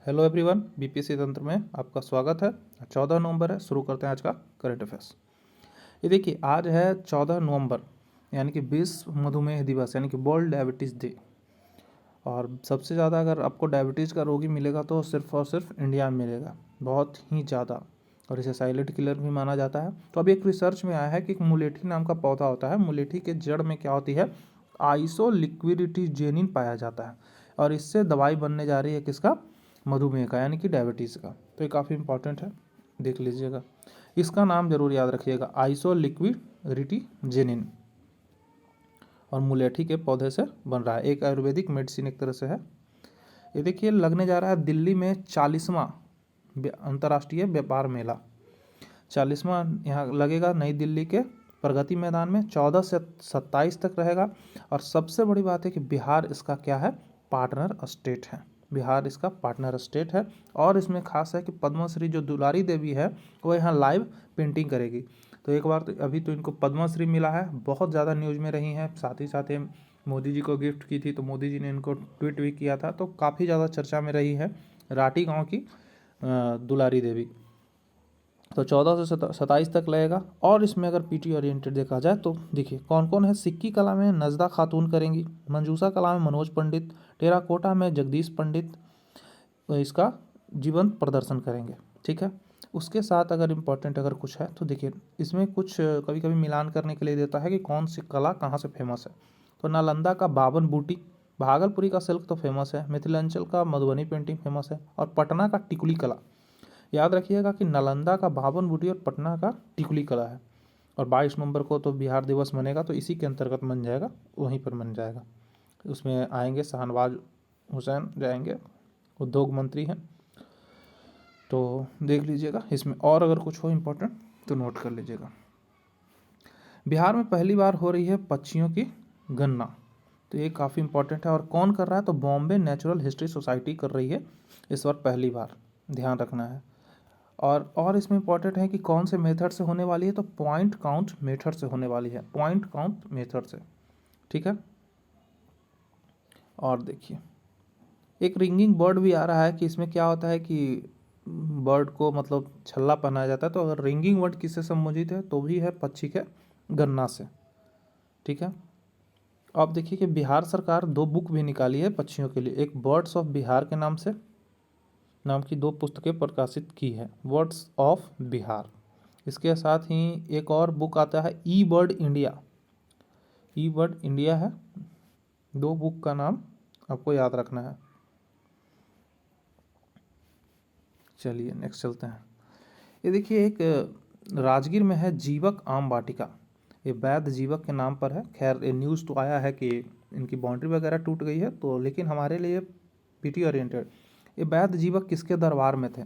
Hello everyone, BPSC तंत्र में आपका स्वागत है। 14 नवंबर है, शुरू करते हैं आज का करंट अफेयर्स। ये देखिए, आज है 14 नवंबर यानी कि विश्व मधुमेह दिवस यानी कि वर्ल्ड डायबिटीज़ डे। और सबसे ज़्यादा अगर आपको डायबिटीज़ का रोगी मिलेगा तो सिर्फ और सिर्फ इंडिया में मिलेगा, बहुत ही ज़्यादा। और इसे साइलेंट किलर भी माना जाता है। तो अभी एक रिसर्च में आया है कि एक मुलेठी नाम का पौधा होता है, मुलेठी के जड़ में क्या होती है, आइसोलिक्विडिटी जेनिन पाया जाता है। और इससे दवाई बनने जा रही है किसका, मधुमेह का यानी कि डायबिटीज़ का। तो ये काफ़ी इंपॉर्टेंट है, देख लीजिएगा। इसका नाम जरूर याद रखिएगा, आइसोलिक्विडिटी जेनिन। और मुलेठी के पौधे से बन रहा है, एक आयुर्वेदिक मेडिसिन एक तरह से है। ये देखिए, लगने जा रहा है दिल्ली में 40वां अंतर्राष्ट्रीय व्यापार मेला। 40वां यहाँ लगेगा नई दिल्ली के प्रगति मैदान में, 14 से 27 तक रहेगा। और सबसे बड़ी बात है कि बिहार इसका क्या है, पार्टनर स्टेट है। बिहार इसका पार्टनर स्टेट है। और इसमें खास है कि पद्मश्री जो दुलारी देवी है वो यहाँ लाइव पेंटिंग करेगी। तो एक बार तो अभी तो इनको पद्मश्री मिला है, बहुत ज़्यादा न्यूज़ में रही हैं। साथ ही साथ मोदी जी को गिफ्ट की थी, तो मोदी जी ने इनको ट्वीट भी किया था, तो काफ़ी ज़्यादा चर्चा में रही है राठी गांव की दुलारी देवी। तो 14 से 27 तक लगेगा। और इसमें अगर पीटी ओरिएंटेड देखा जाए तो देखिए कौन कौन है। सिक्की कला में नजदा खातून करेंगी, मंजूसा कला में मनोज पंडित, टेराकोटा में जगदीश पंडित इसका जीवंत प्रदर्शन करेंगे। ठीक है, उसके साथ अगर इम्पोर्टेंट अगर कुछ है तो देखिए, इसमें कुछ कभी कभी मिलान करने के लिए देता है कि कौन सी कला कहाँ से फेमस है। तो नालंदा का बावन बूटी, भागलपुरी का सिल्क तो फेमस है, मिथिलांचल का मधुबनी पेंटिंग फेमस है, और पटना का टिकुली कला। याद रखिएगा कि नालंदा का बावन बूटी और पटना का टिकुली कला है। और 22 नवंबर को तो बिहार दिवस मनेगा, तो इसी के अंतर्गत मन जाएगा, वहीं पर मन जाएगा। उसमें आएंगे शाहनवाज हुसैन, जाएंगे, उद्योग मंत्री हैं। तो देख लीजिएगा इसमें, और अगर कुछ हो इम्पोर्टेंट तो नोट कर लीजिएगा। बिहार में पहली बार हो रही है पक्षियों की गणना, तो ये काफ़ी इंपॉर्टेंट है। और कौन कर रहा है, तो बॉम्बे नेचुरल हिस्ट्री सोसाइटी कर रही है इस बार पहली बार, ध्यान रखना है। और इसमें इंपॉर्टेंट है कि कौन से मेथड से होने वाली है, तो पॉइंट काउंट मेथड से होने वाली है, पॉइंट काउंट मेथड से। ठीक है, और देखिए एक रिंगिंग बर्ड भी आ रहा है कि इसमें क्या होता है कि बर्ड को मतलब छल्ला पहनाया जाता है। तो अगर रिंगिंग बर्ड किससे संबंधित है, तो भी है पक्षी के गणना से। ठीक है, अब देखिए कि बिहार सरकार 2 बुक भी निकाली है पक्षियों के लिए, एक बर्ड्स ऑफ बिहार के नाम से नाम की 2 पुस्तकें प्रकाशित की है, बर्ड्स ऑफ बिहार। इसके साथ ही एक और बुक आता है ई बर्ड इंडिया, ई बर्ड इंडिया है। 2 बुक का नाम आपको याद रखना है। चलिए नेक्स्ट चलते हैं। ये देखिए, एक राजगीर में है जीवक आम वाटिका, ये वैद्य जीवक के नाम पर है। खैर ये न्यूज़ तो आया है कि इनकी बाउंड्री वगैरह टूट गई है, तो लेकिन हमारे लिए पीटी ओरिएंटेड, ये वैद्य जीवक किसके दरबार में थे,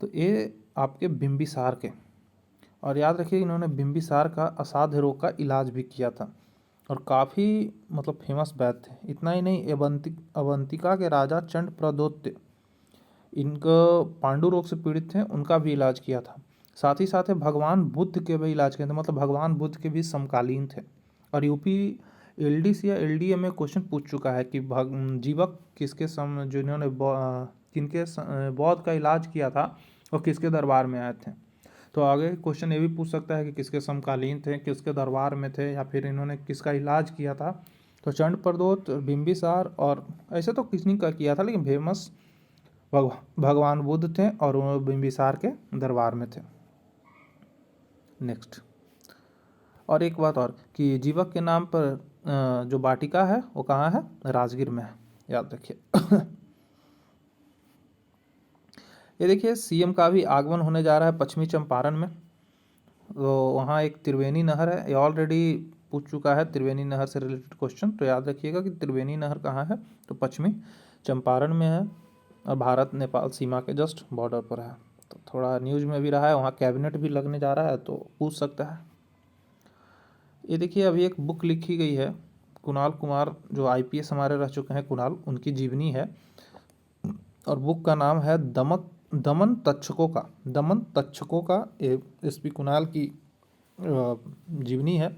तो ये आपके बिम्बिसार के। और याद रखिए इन्होंने बिम्बिसार का असाध्य रोग का इलाज भी किया था, और काफ़ी मतलब फेमस वैद्य थे। इतना ही नहीं, अवंतिका के राजा चंड प्रदोत्य इनको पांडु रोग से पीड़ित थे, उनका भी इलाज किया था। साथ ही साथ भगवान बुद्ध के भी इलाज किए थे, मतलब भगवान बुद्ध के भी समकालीन थे। और यूपी एलडीसी या एलडीए में क्वेश्चन पूछ चुका है कि जीवक किसके जिन्होंने किनके बौद्ध का इलाज किया था और किसके दरबार में आए थे। तो आगे क्वेश्चन ये भी पूछ सकता है कि किसके समकालीन थे, किसके दरबार में थे, या फिर इन्होंने किसका इलाज किया था। तो चंड प्रदोत, बिम्बिसार, और ऐसे तो किसने का किया था, लेकिन फेमस भगवान बुद्ध थे और वो बिम्बिसार के दरबार में थे। नेक्स्ट, और एक बात और कि जीवक के नाम पर जो वाटिका है वो कहाँ है, राजगीर में है, याद रखिए। ये देखिए, सीएम का भी आगमन होने जा रहा है पश्चिमी चंपारण में। तो वहाँ एक त्रिवेणी नहर है, ये ऑलरेडी पूछ चुका है त्रिवेणी नहर से रिलेटेड क्वेश्चन। तो याद रखिएगा कि त्रिवेणी नहर कहाँ है, तो पश्चिमी चंपारण में है, और भारत नेपाल सीमा के जस्ट बॉर्डर पर है। तो थोड़ा न्यूज़ में भी रहा है, वहाँ कैबिनेट भी लगने जा रहा है, तो पूछ सकता है। ये देखिए, अभी एक बुक लिखी गई है, कुणाल कुमार जो आईपीएस हमारे रह चुके हैं, कुणाल, उनकी जीवनी है। और बुक का नाम है दमन तक्षकों का एसपी कुणाल की जीवनी है।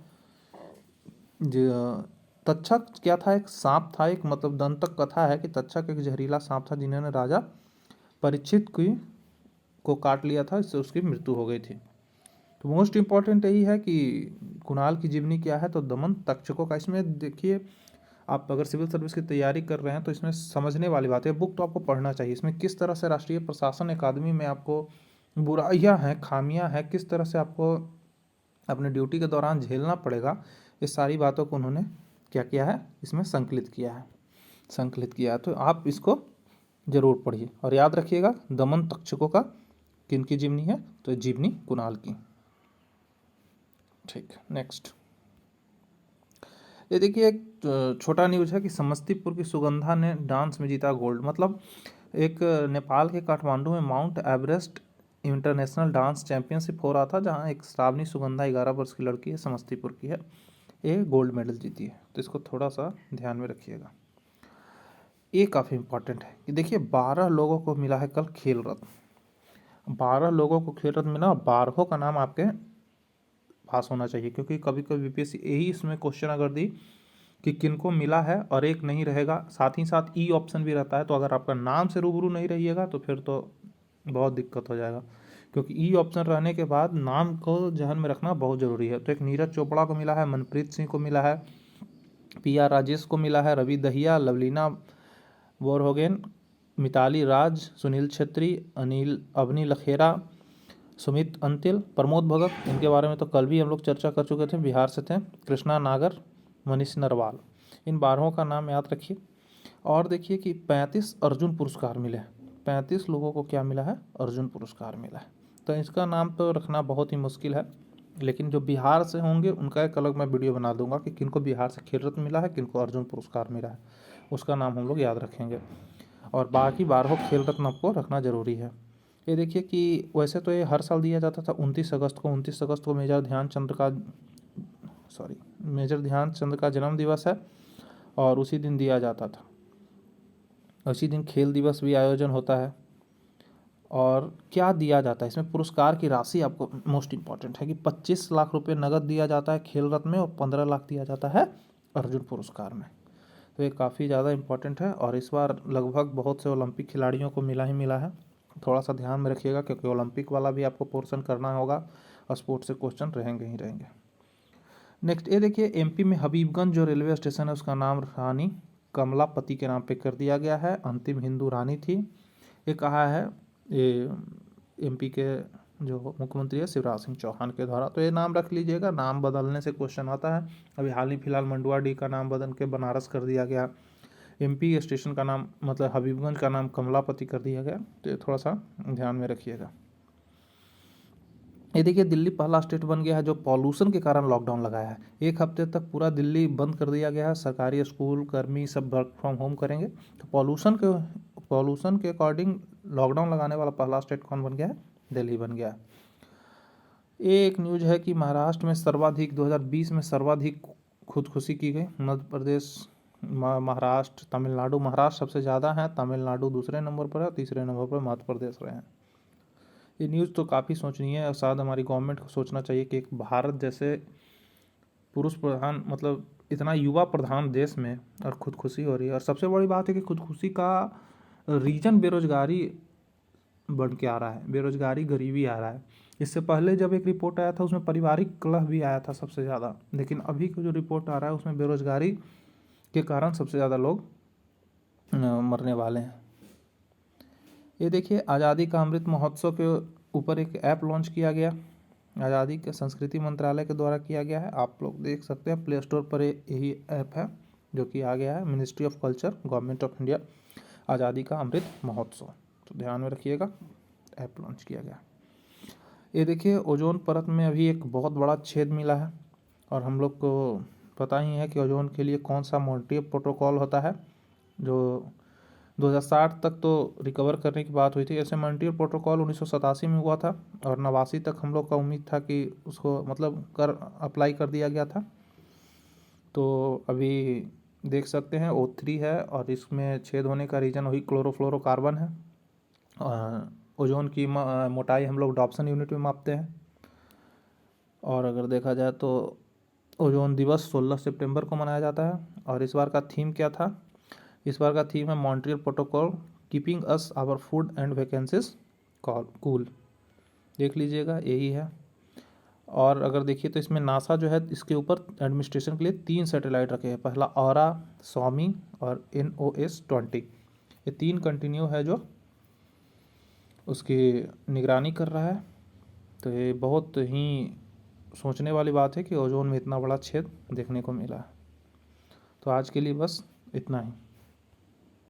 तक्षक क्या था, एक सांप था, एक मतलब दंतक कथा है कि तक्षक एक जहरीला सांप था जिन्होंने राजा परीक्षित को काट लिया था, इससे उसकी मृत्यु हो गई थी। तो मोस्ट इम्पॉर्टेंट यही है कि कुणाल की जीवनी क्या है, तो दमन तक्षकों का। इसमें देखिए, आप अगर सिविल सर्विस की तैयारी कर रहे हैं तो इसमें समझने वाली बात है, बुक तो आपको पढ़ना चाहिए। इसमें किस तरह से राष्ट्रीय प्रशासन अकादमी में आपको बुराइयां हैं, खामियां हैं, किस तरह से आपको अपने ड्यूटी के दौरान झेलना पड़ेगा, इस सारी बातों को उन्होंने क्या किया है, इसमें संकलित किया है। तो आप इसको जरूर पढ़िए और याद रखिएगा, दमन तक्षकों का किनकी जीवनी है, तो जीवनी कुणाल की। ठीक, नेक्स्ट ये देखिए, एक छोटा न्यूज है कि समस्तीपुर की सुगंधा ने डांस में जीता गोल्ड। मतलब एक नेपाल के काठमांडू में mount Everest international dance championship हो रहा था, जहां एक श्रावणी सुगंधा 11 वर्ष की लड़की है, समस्तीपुर की है, ये गोल्ड मेडल जीती है। तो इसको थोड़ा सा ध्यान में रखिएगा, ये काफ़ी इंपॉर्टेंट है कि देखिए 12 लोगों को मिला है कल खेल रत्न। 12 लोगों को खेल रत्न मिला, 12 का नाम आपके पास होना चाहिए, क्योंकि कभी कभी बीपीएससी यही इसमें क्वेश्चन अगर दी कि किनको मिला है और एक नहीं रहेगा, साथ ही साथ ई ऑप्शन भी रहता है, तो अगर आपका नाम से रूबरू नहीं रहिएगा तो फिर तो बहुत दिक्कत हो जाएगा, क्योंकि ई ऑप्शन रहने के बाद नाम को जहन में रखना बहुत ज़रूरी है। तो एक नीरज चोपड़ा को मिला है, मनप्रीत सिंह को मिला है, PR राजेश को मिला है, रवि दहिया, लवलीना बोरगोहेन, मिताली राज, सुनील छेत्री, अवनी लखेरा, सुमित अंतिल, प्रमोद भगत, इनके बारे में तो कल भी हम लोग चर्चा कर चुके थे, बिहार से थे, कृष्णा नागर, मनीष नरवाल, इन 12 का नाम याद रखिए। और देखिए कि 35 अर्जुन पुरस्कार मिले, 35 लोगों को क्या मिला है, अर्जुन पुरस्कार मिला है। तो इसका नाम तो रखना बहुत ही मुश्किल है, लेकिन जो बिहार से होंगे उनका एक अलग मैं वीडियो बना दूंगा कि किनको बिहार से खेल रत्न मिला है, किनको अर्जुन पुरस्कार मिला है, उसका नाम हम लोग याद रखेंगे। और बाकी 12 खेल रत्न आपको रखना जरूरी है। ये देखिए कि वैसे तो ये हर साल दिया जाता था 29 अगस्त को मेजर ध्यानचंद का जन्म दिवस है, और उसी दिन दिया जाता था। उसी दिन खेल दिवस भी आयोजन होता है। और क्या दिया जाता है इसमें, पुरस्कार की राशि आपको मोस्ट इम्पॉर्टेंट है कि 25 लाख रुपए नगद दिया जाता है खेल रत्न में, और 15 लाख दिया जाता है अर्जुन पुरस्कार में। तो ये काफ़ी ज़्यादा इम्पोर्टेंट है, और इस बार लगभग बहुत से ओलंपिक खिलाड़ियों को मिला ही मिला है। थोड़ा सा ध्यान में रखिएगा, क्योंकि ओलंपिक वाला भी आपको पोर्शन करना होगा और स्पोर्ट्स से क्वेश्चन रहेंगे ही रहेंगे। नेक्स्ट ये देखिए, MP में हबीबगंज जो रेलवे स्टेशन है उसका नाम रानी कमलापति के नाम पे कर दिया गया है, अंतिम हिंदू रानी थी। ये कहा है ये MP के जो मुख्यमंत्री है शिवराज सिंह चौहान के द्वारा। तो ये नाम रख लीजिएगा, नाम बदलने से क्वेश्चन आता है। अभी हाल ही फिलहाल मंडुआडीह का नाम बदल के बनारस कर दिया गया, MP स्टेशन का नाम मतलब हबीबगंज का नाम कमलापति कर दिया गया। तो ये थोड़ा सा ध्यान में रखिएगा। ये देखिए, दिल्ली पहला स्टेट बन गया है जो पॉल्यूशन के कारण लॉकडाउन लगाया है। 1 हफ्ते तक पूरा दिल्ली बंद कर दिया गया है, सरकारी स्कूल कर्मी सब वर्क फ्रॉम होम करेंगे। तो पॉल्यूशन के अकॉर्डिंग लॉकडाउन लगाने वाला पहला स्टेट कौन बन गया है, दिल्ली बन गया है। एक न्यूज है कि महाराष्ट्र में सर्वाधिक 2020 में सर्वाधिक खुदकुशी की गई। मध्य प्रदेश, महाराष्ट्र, तमिलनाडु, महाराष्ट्र सबसे ज़्यादा है, तमिलनाडु दूसरे नंबर पर है, तीसरे नंबर पर मध्य प्रदेश रहे हैं। ये न्यूज़ तो काफ़ी सोचनीय है, और शायद हमारी गवर्नमेंट को सोचना चाहिए कि एक भारत जैसे पुरुष प्रधान मतलब इतना युवा प्रधान देश में और खुदकुशी हो रही है। और सबसे बड़ी बात है कि खुदकुशी का रीजन बेरोजगारी बन के आ रहा है, बेरोजगारी गरीबी आ रहा है। इससे पहले जब एक रिपोर्ट आया था उसमें पारिवारिक कलह भी आया था सबसे ज़्यादा, लेकिन अभी का जो रिपोर्ट आ रहा है उसमें बेरोजगारी के कारण सबसे ज़्यादा लोग मरने वाले हैं। ये देखिए, आज़ादी का अमृत महोत्सव के ऊपर एक ऐप लॉन्च किया गया, आज़ादी के संस्कृति मंत्रालय के द्वारा किया गया है। आप लोग देख सकते हैं प्ले स्टोर पर यही ऐप है जो कि आ गया है, ministry of culture, government of India, आज़ादी का अमृत महोत्सव। तो ध्यान में रखिएगा, ऐप लॉन्च किया गया। ये देखिए, ओजोन परत में अभी एक बहुत बड़ा छेद मिला है, और हम लोग को पता ही है कि ओजोन के लिए कौन सा मॉन्ट्रियल प्रोटोकॉल होता है, जो 2060 तक तो रिकवर करने की बात हुई थी। ऐसे मॉन्ट्रियल प्रोटोकॉल 1987 में हुआ था, और 89 तक हम लोग का उम्मीद था कि उसको मतलब अप्लाई कर दिया गया था। तो अभी देख सकते हैं O3 है, और इसमें छेद होने का रीज़न वही क्लोरोफ्लोरोकार्बन है। ओजोन की मोटाई हम लोग डॉप्सन यूनिट में मापते हैं। और अगर देखा जाए तो ओजोन दिवस 16 सितंबर को मनाया जाता है। और इस बार का थीम क्या था, इस बार का थीम है Montreal protocol keeping us our food and vaccines cool. देख लीजिएगा यही है। और अगर देखिए तो इसमें नासा जो है इसके ऊपर एडमिनिस्ट्रेशन के लिए 3 सैटेलाइट रखे हैं। पहला ऑरा, स्वामी और NOS-20। ये 3 कंटिन्यू है जो उसकी निगरानी कर रहा है। तो ये बहुत ही सोचने वाली बात है कि ओजोन में इतना बड़ा छेद देखने को मिला है। तो आज के लिए बस इतना ही।